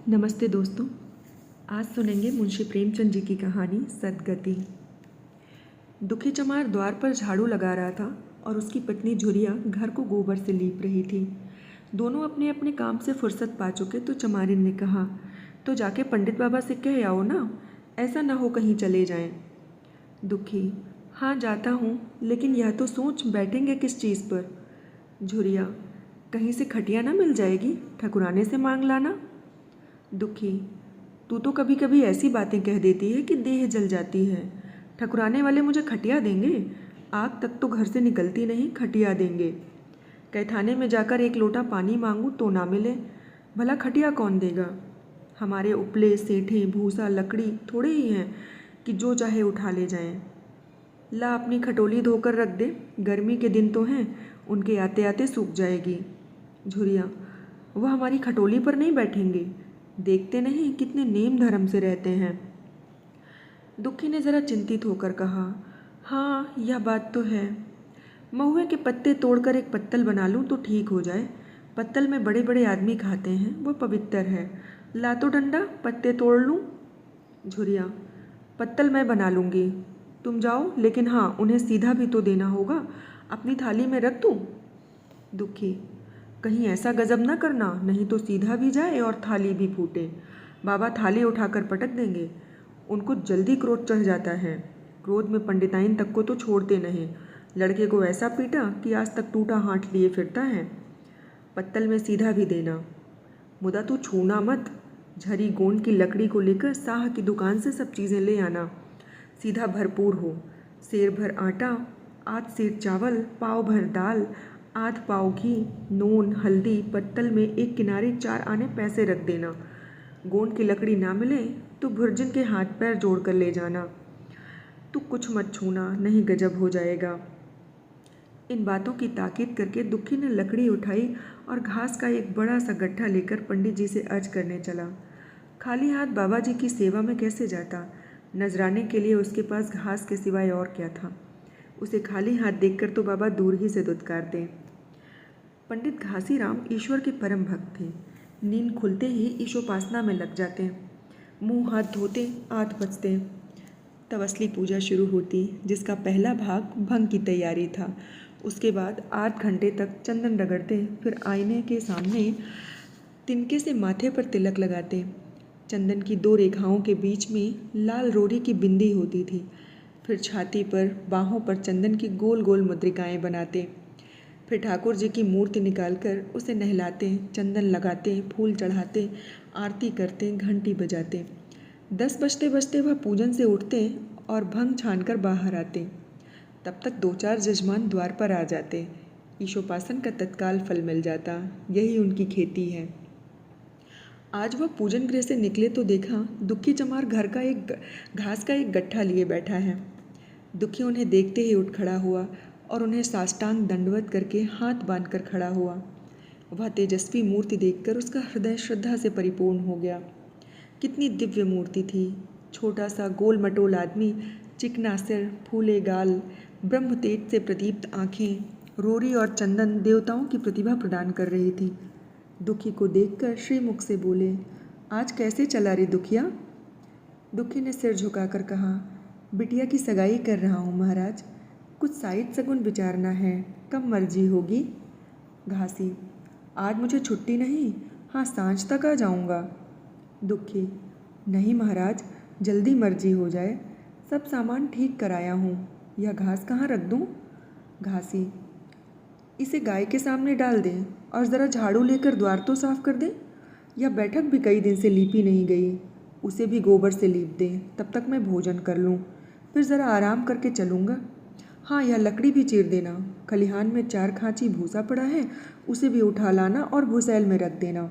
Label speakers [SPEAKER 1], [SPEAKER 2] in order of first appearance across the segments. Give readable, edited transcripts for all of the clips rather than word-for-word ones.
[SPEAKER 1] नमस्ते दोस्तों। आज सुनेंगे मुंशी प्रेमचंद जी की कहानी सद्गति। दुखी चमार द्वार पर झाड़ू लगा रहा था और उसकी पत्नी झुरिया घर को गोबर से लीप रही थी। दोनों अपने अपने काम से फुर्सत पा चुके तो चमारिन ने कहा, तो जाके पंडित बाबा से कह आओ ना, ऐसा ना हो कहीं चले जाएं। दुखी, हाँ जाता हूँ, लेकिन यह तो सोच बैठेंगे किस चीज़ पर। झुरिया, कहीं से खटिया ना मिल जाएगी, ठकुराने से मांग लाना। दुखी, तू तो कभी कभी ऐसी बातें कह देती है कि देह जल जाती है। ठकुराने वाले मुझे खटिया देंगे? आग तक तो घर से निकलती नहीं, खटिया देंगे। कैथाने में जाकर एक लोटा पानी मांगूं तो ना मिले, भला खटिया कौन देगा? हमारे उपले सेठे भूसा लकड़ी थोड़े ही हैं कि जो चाहे उठा ले जाएं। ला अपनी खटोली धोकर रख दे, गर्मी के दिन तो हैं, उनके आते आते सूख जाएगी। झुरिया, वह हमारी खटोली पर नहीं बैठेंगे, देखते नहीं कितने नेम धर्म से रहते हैं। दुखी ने ज़रा चिंतित होकर कहा, हाँ यह बात तो है। महुए के पत्ते तोड़कर एक पत्तल बना लूँ तो ठीक हो जाए। पत्तल में बड़े बड़े आदमी खाते हैं, वह पवित्र है। ला तो डंडा, पत्ते तोड़ लूँ। झुरिया, पत्तल मैं बना लूँगी, तुम जाओ, लेकिन हाँ उन्हें सीधा भी तो देना होगा। अपनी थाली में रख दूँ? दुखी, कहीं ऐसा गजब ना करना, नहीं तो सीधा भी जाए और थाली भी फूटे। बाबा थाली उठाकर पटक देंगे, उनको जल्दी क्रोध चढ़ जाता है। क्रोध में पंडिताइन तक को तो छोड़ते नहीं। लड़के को ऐसा पीटा कि आज तक टूटा हाथ लिए फिरता है। पत्तल में सीधा भी देना, मुदा तू छूना मत। झरी गोंद की लकड़ी को लेकर साह की दुकान से सब चीज़ें ले आना। सीधा भरपूर हो, सेर भर आटा, आध सेर चावल, पाव भर दाल, आध पाव घी, नून हल्दी, पत्तल में एक किनारे 4 आने पैसे रख देना। गोंद की लकड़ी ना मिले तो भुर्जन के हाथ पैर जोड़ कर ले जाना। तू कुछ मत छूना, नहीं गजब हो जाएगा। इन बातों की ताकीद करके दुखी ने लकड़ी उठाई और घास का एक बड़ा सा गट्ठा लेकर पंडित जी से अर्ज करने चला। खाली हाथ बाबा जी की सेवा में कैसे जाता? नजराने के लिए उसके पास घास के सिवाय और क्या था? उसे खाली हाथ देखकर तो बाबा दूर ही से दुत्कारते। पंडित घासीराम ईश्वर के परम भक्त थे। नींद खुलते ही ईशोपासना में लग जाते। मुंह हाथ धोते, 8 बजते, तब असली पूजा शुरू होती, जिसका पहला भाग भंग की तैयारी था। उसके बाद 8 घंटे तक चंदन रगड़ते, फिर आईने के सामने तिनके से माथे पर तिलक लगाते। चंदन की 2 रेखाओं के बीच में लाल रोरी की बिंदी होती थी। फिर छाती पर, बाहों पर चंदन की गोल गोल मुद्रिकाएं बनाते। फिर ठाकुर जी की मूर्ति निकालकर उसे नहलाते, चंदन लगाते, फूल चढ़ाते, आरती करते, घंटी बजाते। 10 बजते बजते वह पूजन से उठते और भंग छानकर बाहर आते। तब तक 2-4 जजमान द्वार पर आ जाते। ईशोपासन का तत्काल फल मिल जाता, यही उनकी खेती है। आज वह पूजन गृह से निकले तो देखा दुखी चमार घर का घास का एक गट्ठा लिए बैठा है। दुखी उन्हें देखते ही उठ खड़ा हुआ और उन्हें साष्टांग दंडवत करके हाथ बांधकर खड़ा हुआ। वह तेजस्वी मूर्ति देखकर उसका हृदय श्रद्धा से परिपूर्ण हो गया। कितनी दिव्य मूर्ति थी! छोटा सा गोल मटोल आदमी, चिकना सिर, फूले गाल, ब्रह्म तेज से प्रदीप्त आँखें, रोरी और चंदन देवताओं की प्रतिभा प्रदान कर रही थी। दुखी को देखकर श्रीमुख से बोले, आज कैसे चला रे दुखिया? दुखी ने सिर झुकाकर कहा, बिटिया की सगाई कर रहा हूँ महाराज, कुछ साइड सगुन विचारना है, कब मर्जी होगी? घासी, आज मुझे छुट्टी नहीं, हाँ सांझ तक आ जाऊँगा। दुखी, नहीं महाराज, जल्दी मर्जी हो जाए, सब सामान ठीक कराया हूँ, यह घास कहाँ रख दूँ? घासी, इसे गाय के सामने डाल दें और ज़रा झाड़ू लेकर द्वार तो साफ कर दें। यह बैठक भी कई दिन से लीपी नहीं गई, उसे भी गोबर से लीप दें, तब तक मैं भोजन कर लूँ, फिर ज़रा आराम करके चलूँगा। हाँ यह लकड़ी भी चीर देना, खलिहान में 4 खांची भूसा पड़ा है, उसे भी उठा लाना और भूसैल में रख देना।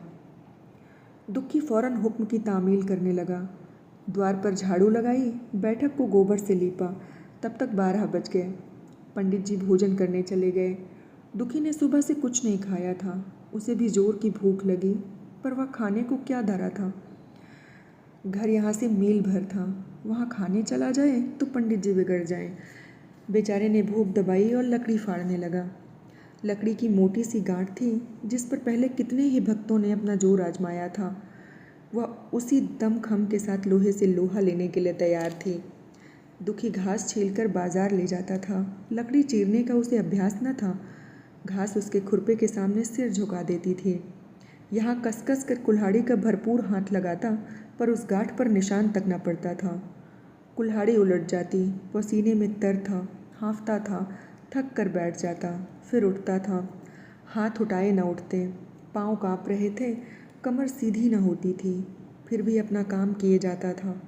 [SPEAKER 1] दुखी फौरन हुक्म की तामील करने लगा। द्वार पर झाड़ू लगाई, बैठक को गोबर से लीपा, तब तक 12 बज गए। पंडित जी भोजन करने चले गए। दुखी ने सुबह से कुछ नहीं खाया था, उसे भी जोर की भूख लगी, पर वह खाने को क्या धरा था? घर यहाँ से मील भर था, वहाँ खाने चला जाए तो पंडित जी बिगड़ जाएं। बेचारे ने भूख दबाई और लकड़ी फाड़ने लगा। लकड़ी की मोटी सी गांठ थी जिस पर पहले कितने ही भक्तों ने अपना जोर आजमाया था। वह उसी दमखम के साथ लोहे से लोहा लेने के लिए तैयार थी। दुखी घास छीलकर बाजार ले जाता था। लकड़ी चीरने का उसे अभ्यास न था। घास उसके खुरपे के सामने सिर झुका देती थी। यहाँ कसकस कर कुल्हाड़ी का भरपूर हाथ लगाता, पर उस गांठ पर निशान तक न पड़ता था। कुल्हाड़ी उलट जाती। पसीने में तर था, हाँफता था, थक कर बैठ जाता, फिर उठता था। हाथ उठाए न उठते, पाँव काँप रहे थे, कमर सीधी न होती थी, फिर भी अपना काम किए जाता था।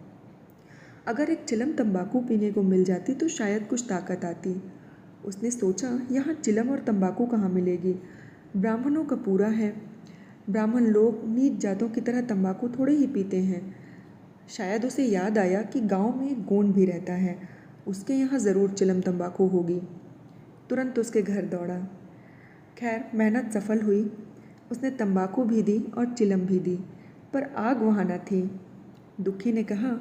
[SPEAKER 1] अगर एक चिलम तंबाकू पीने को मिल जाती तो शायद कुछ ताकत आती। उसने सोचा, यहाँ चिलम और तंबाकू कहाँ मिलेगी? ब्राह्मणों का पूरा है। ब्राह्मण लोग नीच जातों की तरह तंबाकू थोड़े ही पीते हैं। शायद उसे याद आया कि गांव में एक गोंड भी रहता है, उसके यहाँ ज़रूर चिलम तंबाकू होगी। तुरंत उसके घर दौड़ा। खैर, मेहनत सफल हुई। उसने तंबाकू भी दी और चिलम भी दी, पर आग वहाँ न थी। दुखी ने कहा,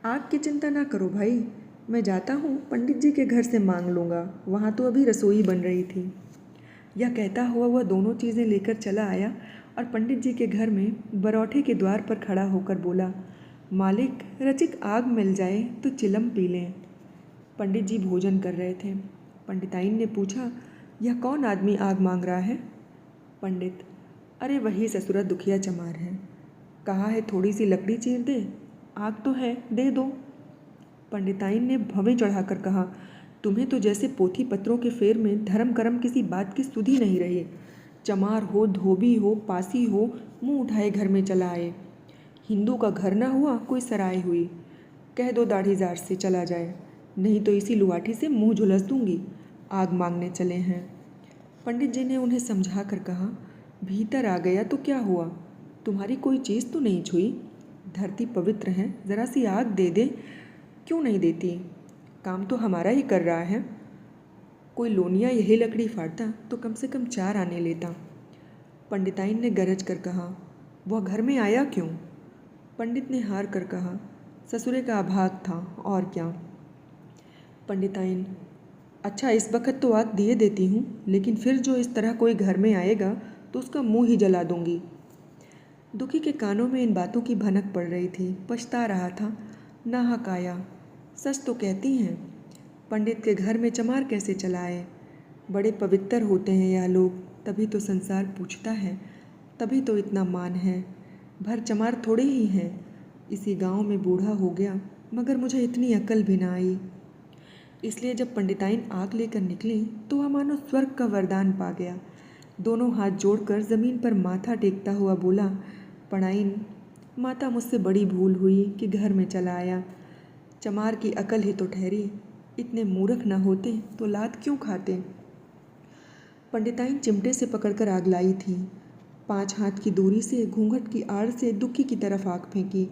[SPEAKER 1] आग की चिंता ना करो भाई, मैं जाता हूँ, पंडित जी के घर से मांग लूँगा, वहाँ तो अभी रसोई बन रही थी। यह कहता हुआ वह दोनों चीज़ें लेकर चला आया और पंडित जी के घर में बरौठे के द्वार पर खड़ा होकर बोला, मालिक, रचिक आग मिल जाए तो चिलम पी लें। पंडित जी भोजन कर रहे थे। पंडिताइन ने पूछा, यह कौन आदमी आग मांग रहा है? पंडित, अरे वही ससुरा दुखिया चमार है। कहा है थोड़ी सी लकड़ी चीर दे, आग तो है, दे दो। पंडिताइन ने भवें चढ़ाकर कहा, तुम्हें तो जैसे पोथी पत्रों के फेर में धर्म कर्म किसी बात की सुधि नहीं रही। चमार हो, धोबी हो, पासी हो, मुंह उठाए घर में चला आए। हिंदू का घर ना हुआ, कोई सराय हुई। कह दो दाढ़ीदार से चला जाए, नहीं तो इसी लुआठी से मुंह झुलस दूंगी। आग मांगने चले हैं। पंडित जी ने उन्हें समझा कर कहा, भीतर आ गया तो क्या हुआ? तुम्हारी कोई चीज़ तो नहीं छुई। धरती पवित्र है, ज़रा सी आग दे दे। क्यों नहीं देती? काम तो हमारा ही कर रहा है। कोई लोनिया यही लकड़ी फाड़ता तो कम से कम 4 आने लेता। पंडिताइन ने गरज कर कहा, वह घर में आया क्यों? पंडित ने हार कर कहा, ससुरे का अभाग था, और क्या। पंडिताइन, अच्छा, इस वक्त तो आग दिए देती हूँ, लेकिन फिर जो इस तरह कोई घर में आएगा तो उसका मुंह ही जला दूंगी। दुखी के कानों में इन बातों की भनक पड़ रही थी। पछता रहा था। नाहक आया। सच तो कहती हैं, पंडित के घर में चमार कैसे चला आए? बड़े पवित्र होते हैं यह लोग, तभी तो संसार पूछता है, तभी तो इतना मान है। भर चमार थोड़े ही हैं। इसी गांव में बूढ़ा हो गया, मगर मुझे इतनी अकल भी ना आई। इसलिए जब पंडिताइन आग लेकर निकली तो वह मानो स्वर्ग का वरदान पा गया। दोनों हाथ जोड़कर ज़मीन पर माथा टेकता हुआ बोला, पढ़ाइन, माता, मुझसे बड़ी भूल हुई कि घर में चला आया। चमार की अकल ही तो ठहरी। इतने मूर्ख न होते तो लात क्यों खाते? पंडिताइन चिमटे से पकड़कर आग लाई थी। 5 हाथ की दूरी से घूंघट की आड़ से दुखी की तरफ आग फेंकी।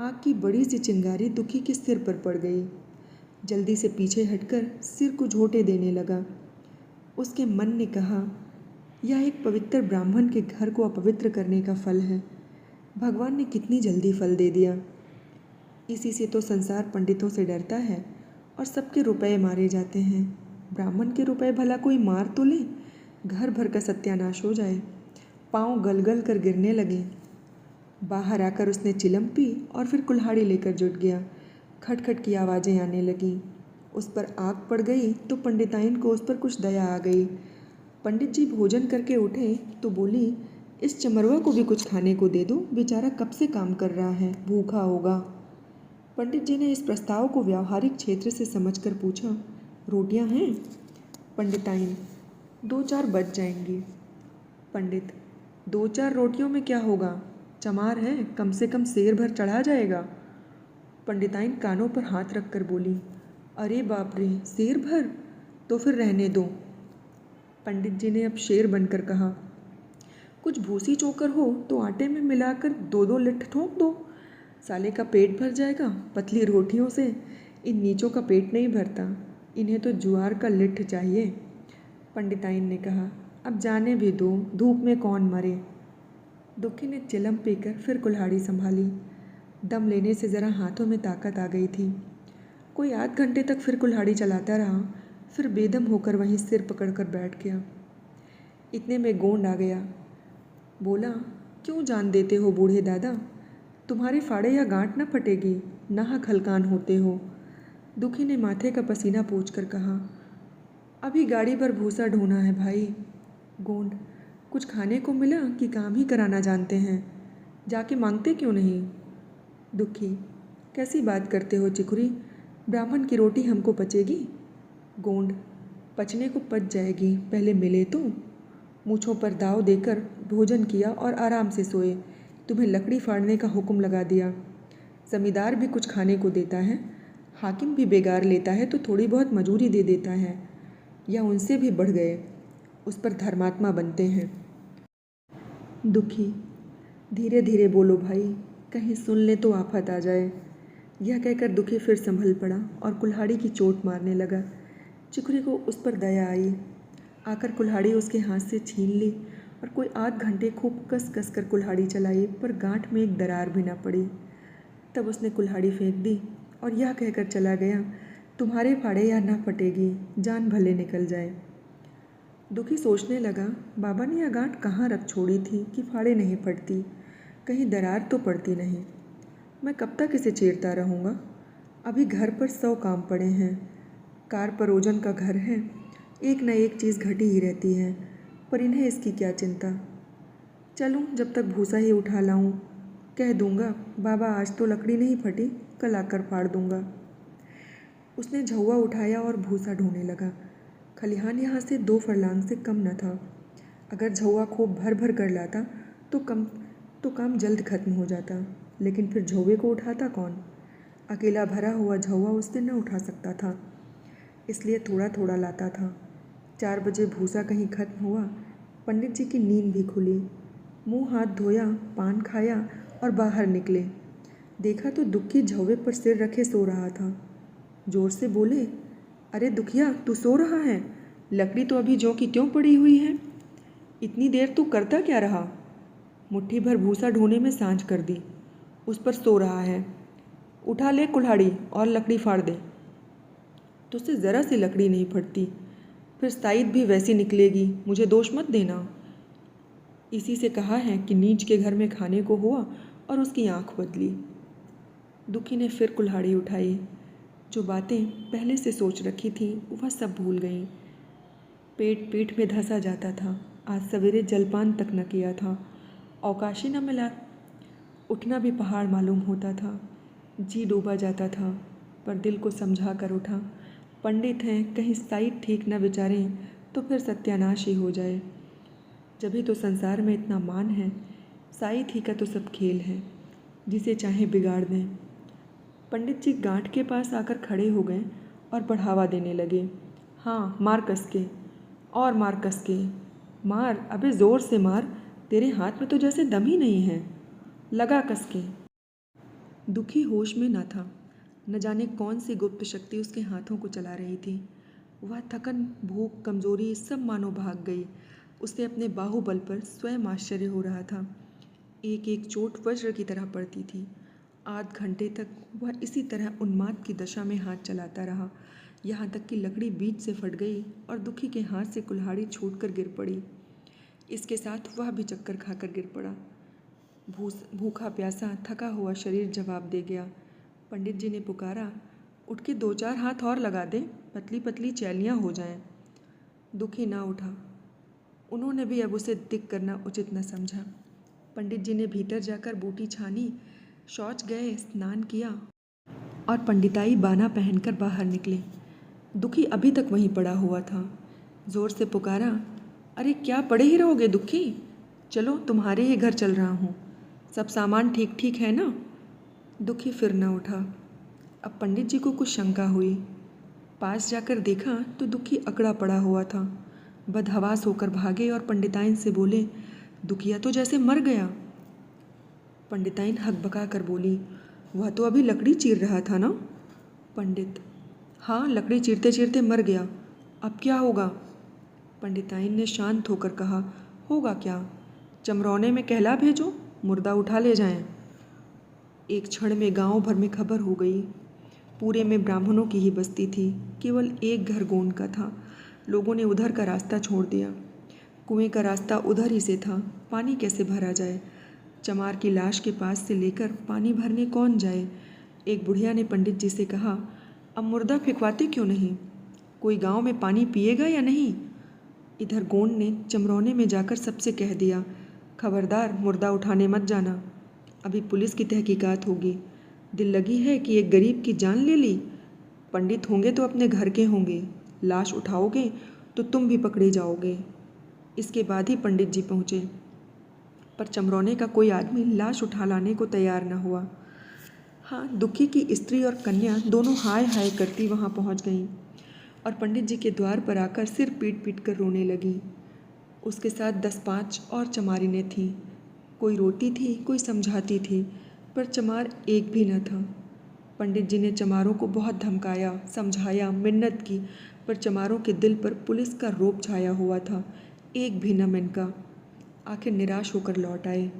[SPEAKER 1] आग की बड़ी सी चिंगारी दुखी के सिर पर पड़ गई। जल्दी से पीछे हटकर सिर को झोंटे देने लगा। उसके मन ने कहा, यह एक पवित्र ब्राह्मण के घर को अपवित्र करने का फल है। भगवान ने कितनी जल्दी फल दे दिया। इसी से तो संसार पंडितों से डरता है और सबके रुपए मारे जाते हैं। ब्राह्मण के रुपए भला कोई मार तो ले, घर भर का सत्यानाश हो जाए। पाँव गलगल कर गिरने लगे। बाहर आकर उसने चिलम पी और फिर कुल्हाड़ी लेकर जुट गया। खटखट की आवाज़ें आने लगीं। उस पर आग पड़ गई तो पंडिताइन को उस पर कुछ दया आ गई। पंडित जी भोजन करके उठे तो बोली, इस चमरवा को भी कुछ खाने को दे दो, बेचारा कब से काम कर रहा है, भूखा होगा। पंडित जी ने इस प्रस्ताव को व्यावहारिक क्षेत्र से समझकर पूछा, रोटियां हैं? पंडिताइन, 2-4 बच जाएंगी। पंडित, 2-4 रोटियों में क्या होगा? चमार है, कम से कम सेर भर चढ़ा जाएगा। पंडिताइन कानों पर हाथ रखकर बोली, अरे बाप रे, सेर भर? तो फिर रहने दो। पंडित जी ने अब शेर बनकर कहा, कुछ भूसी चोकर हो तो आटे में मिलाकर 2-2 लिट्ठ ठोक दो, साले का पेट भर जाएगा। पतली रोटियों से इन नीचों का पेट नहीं भरता, इन्हें तो ज्वार का लिट्ठ चाहिए। पंडिताइन ने कहा, अब जाने भी दो, धूप में कौन मरे। दुखी ने चिलम पीकर फिर कुल्हाड़ी संभाली। दम लेने से ज़रा हाथों में ताकत आ गई थी। कोई आध घंटे तक फिर कुल्हाड़ी चलाता रहा, फिर बेदम होकर वहीं सिर पकड़कर बैठ गया। इतने में गोंड आ गया। बोला, क्यों जान देते हो बूढ़े दादा? तुम्हारे फाड़े या गांठ न फटेगी, नाहक हलकान होते हो। दुखी ने माथे का पसीना पोंछकर कहा। अभी गाड़ी पर भूसा ढोना है भाई। गोंड, कुछ खाने को मिला कि काम ही कराना जानते हैं, जाके मांगते क्यों नहीं? दुखी, कैसी बात करते हो चिकुरी, ब्राह्मण की रोटी हमको पचेगी? गोंड, पचने को पच जाएगी, पहले मिले तो। मूँछों पर दाव देकर भोजन किया और आराम से सोए। तुम्हें लकड़ी फाड़ने का हुक्म लगा दिया। जमींदार भी कुछ खाने को देता है, हाकिम भी बेगार लेता है तो थोड़ी बहुत मजूरी दे देता है, या उनसे भी बढ़ गए, उस पर धर्मात्मा बनते हैं। दुखी, धीरे धीरे बोलो भाई, कहीं सुन ले तो आफत आ जाए। यह कहकर दुखी फिर संभल पड़ा और कुल्हाड़ी की चोट मारने लगा। चिकुरी को उस पर दया आई, आकर कुल्हाड़ी उसके हाथ से छीन ली और कोई आध घंटे खूब कस कस कर कुल्हाड़ी चलाई, पर गांठ में एक दरार भी ना पड़ी। तब उसने कुल्हाड़ी फेंक दी और यह कहकर चला गया, तुम्हारे फाड़े या ना फटेगी, जान भले निकल जाए। दुखी सोचने लगा, बाबा ने यह गांठ कहाँ रख छोड़ी थी कि फाड़े नहीं फटती, कहीं दरार तो पड़ती नहीं। मैं कब तक इसे चीरता रहूँगा? अभी घर पर 100 काम पड़े हैं। कार परोजन का घर है, एक न एक चीज़ घटी ही रहती है, पर इन्हें इसकी क्या चिंता। चलूँ जब तक भूसा ही उठा लाऊं, कह दूंगा बाबा आज तो लकड़ी नहीं फटी, कल आकर फाड़ दूंगा। उसने झौवा उठाया और भूसा ढोने लगा। खलिहान यहाँ से 2 फरलांग से कम न था। अगर झौवा खूब भर भर कर लाता तो काम जल्द खत्म हो जाता, लेकिन फिर झौवे को उठाता कौन? अकेला भरा हुआ झौवा उससे न उठा सकता था, इसलिए थोड़ा थोड़ा लाता था। 4 बजे भूसा कहीं खत्म हुआ, पंडित जी की नींद भी खुली। मुंह हाथ धोया, पान खाया और बाहर निकले। देखा तो दुखी झौवे पर सिर रखे सो रहा था। जोर से बोले, अरे दुखिया, तू सो रहा है? लकड़ी तो अभी ज्यों की त्यों पड़ी हुई है। इतनी देर तू करता क्या रहा? मुट्ठी भर भूसा ढोने में सांझ कर दी, उस पर सो रहा है। उठा ले कुल्हाड़ी और लकड़ी फाड़ दे। तुझसे ज़रा सी लकड़ी नहीं फटती, फिर साइद भी वैसी निकलेगी, मुझे दोष मत देना। इसी से कहा है कि नीच के घर में खाने को हुआ और उसकी आंख बदली। दुखी ने फिर कुल्हाड़ी उठाई। जो बातें पहले से सोच रखी थी वह सब भूल गई। पेट पीठ में धंसा जाता था। आज सवेरे जलपान तक न किया था, अवकाश ही न मिला। उठना भी पहाड़ मालूम होता था। जी डूबा जाता था, पर दिल को समझा कर उठा। पंडित हैं, कहीं साइड ठीक न विचारें तो फिर सत्यानाश ही हो जाए। जभी तो संसार में इतना मान है, साइड ही का तो सब खेल है, जिसे चाहे बिगाड़ दें। पंडित जी गांठ के पास आकर खड़े हो गए और बढ़ावा देने लगे। हाँ, मार कस के, और मार कस के, मार, अबे ज़ोर से मार, तेरे हाथ में तो जैसे दम ही नहीं है, लगा कस के। दुखी होश में न था। न जाने कौन सी गुप्त शक्ति उसके हाथों को चला रही थी। वह थकन, भूख, कमजोरी सब मानो भाग गई। उसे अपने बाहुबल पर स्वयं आश्चर्य हो रहा था। एक एक चोट वज्र की तरह पड़ती थी। आध घंटे तक वह इसी तरह उन्माद की दशा में हाथ चलाता रहा, यहाँ तक कि लकड़ी बीच से फट गई और दुखी के हाथ से कुल्हाड़ी छूटकर गिर पड़ी। इसके साथ वह भी चक्कर खाकर गिर पड़ा। भूखा प्यासा थका हुआ शरीर जवाब दे गया। पंडित जी ने पुकारा, उठ के 2-4 हाथ और लगा दे, पतली पतली चैलियाँ हो जाएं। दुखी ना उठा। उन्होंने भी अब उसे दिख करना उचित न समझा। पंडित जी ने भीतर जाकर बूटी छानी, शौच गए, स्नान किया और पंडिताई बाना पहनकर बाहर निकले। दुखी अभी तक वहीं पड़ा हुआ था। जोर से पुकारा, अरे क्या पड़े ही रहोगे दुखी? चलो, तुम्हारे ही घर चल रहा हूँ, सब सामान ठीक ठीक है ना? दुखी फिर न उठा। अब पंडित जी को कुछ शंका हुई। पास जाकर देखा तो दुखी अकड़ा पड़ा हुआ था। बदहवास होकर भागे और पंडिताइन से बोले, दुखिया तो जैसे मर गया। पंडिताइन हकबका कर बोली, वह तो अभी लकड़ी चीर रहा था ना? पंडित, हाँ, लकड़ी चीरते चीरते मर गया, अब क्या होगा? पंडिताइन ने शांत होकर कहा, होगा क्या, चमरौने में कहला भेजो, मुर्दा उठा ले जाएं। एक क्षण में गांव भर में खबर हो गई। पूरे में ब्राह्मणों की ही बस्ती थी, केवल एक घर गोंड का था। लोगों ने उधर का रास्ता छोड़ दिया। कुएं का रास्ता उधर ही से था, पानी कैसे भरा जाए? चमार की लाश के पास से लेकर पानी भरने कौन जाए? एक बुढ़िया ने पंडित जी से कहा, अब मुर्दा फेंकवाते क्यों नहीं? कोई गांव में पानी पिएगा या नहीं? इधर गोंड ने चमरौने में जाकर सबसे कह दिया, खबरदार मुर्दा उठाने मत जाना, अभी पुलिस की तहकीकात होगी। दिल लगी है कि एक गरीब की जान ले ली। पंडित होंगे तो अपने घर के होंगे, लाश उठाओगे तो तुम भी पकड़े जाओगे। इसके बाद ही पंडित जी पहुँचे, पर चमरौने का कोई आदमी लाश उठा लाने को तैयार न हुआ। हाँ, दुखी की स्त्री और कन्या दोनों हाय हाय करती वहाँ पहुँच गईं और पंडित जी के द्वार पर आकर सिर पीट पीट कर रोने लगी। उसके साथ 10-5 और चमारिनें थीं। कोई रोती थी, कोई समझाती थी, पर चमार एक भी न था। पंडित जी ने चमारों को बहुत धमकाया, समझाया, मिन्नत की, पर चमारों के दिल पर पुलिस का रोब छाया हुआ था, एक भी न मिनका। आखिर निराश होकर लौट आए।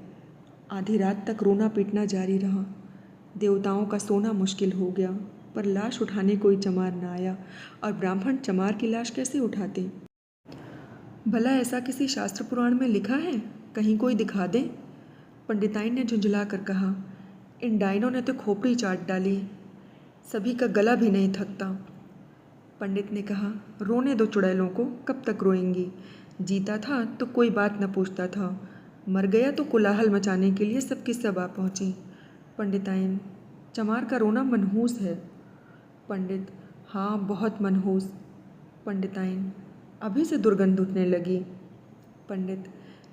[SPEAKER 1] आधी रात तक रोना पीटना जारी रहा। देवताओं का सोना मुश्किल हो गया, पर लाश उठाने कोई चमार न आया, और ब्राह्मण चमार की लाश कैसे उठाते? भला ऐसा किसी शास्त्र पुराण में लिखा है? कहीं कोई दिखा दे। पंडिताइन ने झुंझला कर कहा, इन डाइनों ने तो खोपड़ी चाट डाली, सभी का गला भी नहीं थकता। पंडित ने कहा, रोने दो चुड़ैलों को, कब तक रोएंगी? जीता था तो कोई बात न पूछता था, मर गया तो कोलाहल मचाने के लिए सबकी सब आ पहुँची। पंडिताइन, चमार का रोना मनहूस है। पंडित, हाँ बहुत मनहूस। पंडिताइन, अभी से दुर्गंध उठने लगी। पंडित,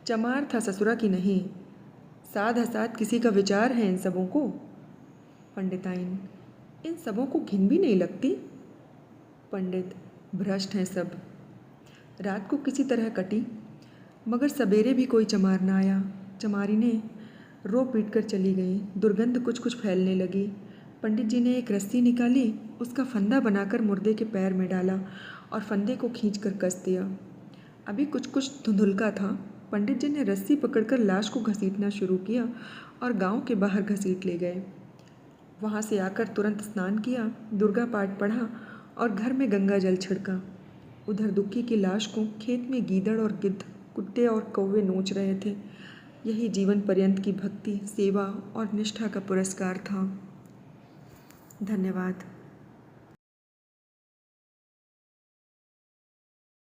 [SPEAKER 1] चमार था ससुरा की नहीं, साध हसात किसी का विचार है इन सबों को। पंडिताइन, इन सबों को घिन भी नहीं लगती। पंडित, भ्रष्ट हैं सब। रात को किसी तरह कटी, मगर सवेरे भी कोई चमार न आया। चमारी ने रो पीट कर चली गई। दुर्गंध कुछ कुछ फैलने लगी। पंडित जी ने एक रस्सी निकाली, उसका फंदा बनाकर मुर्दे के पैर में डाला और फंदे को खींच कर कस दिया। अभी कुछ कुछ धुंधुलका था। पंडित जी ने रस्सी पकड़कर लाश को घसीटना शुरू किया और गांव के बाहर घसीट ले गए। वहाँ से आकर तुरंत स्नान किया, दुर्गा पाठ पढ़ा और घर में गंगा जल छिड़का। उधर दुखी की लाश को खेत में गीदड़ और गिद्ध, कुत्ते और कौवे नोच रहे थे। यही जीवन पर्यंत की भक्ति, सेवा और निष्ठा का पुरस्कार था। धन्यवाद।